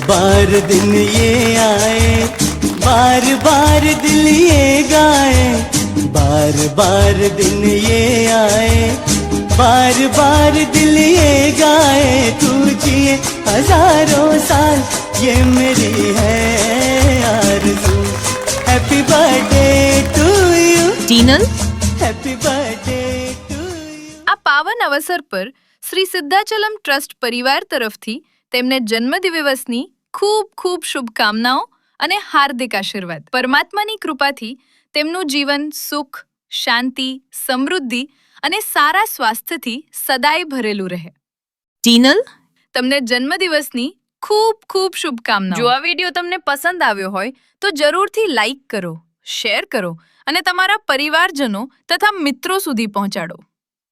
बार दिन ये आए, बार बार दिल ये गाए, बार बार दिन ये आए, बार बार दिल ये गाए, तू जिए हजारों साल, ये मेरी है आरज़ू। Happy birthday to you Tinal, happy birthday to you. આ પાવન અવસર પર શ્રી સિદ્ધાચલમ ટ્રસ્ટ પરિવાર તરફથી તેમને જન્મદિવસની ખૂબ ખૂબ શુભકામનાઓ અને હાર્દિક આશીર્વાદ। પરમાત્માની કૃપાથી તેમનું જીવન સુખ, શાંતિ, સમૃદ્ધિ અને સારા સ્વાસ્થ્યથી સદાય ભરેલું રહે। ટીનલ, તમને જન્મદિવસની ખૂબ ખૂબ શુભકામનાઓ। જો આ વિડીયો તમને પસંદ આવ્યો હોય તો જરૂરથી લાઈક કરો, શેર કરો અને તમારા પરિવારજનો તથા મિત્રો સુધી પહોંચાડો।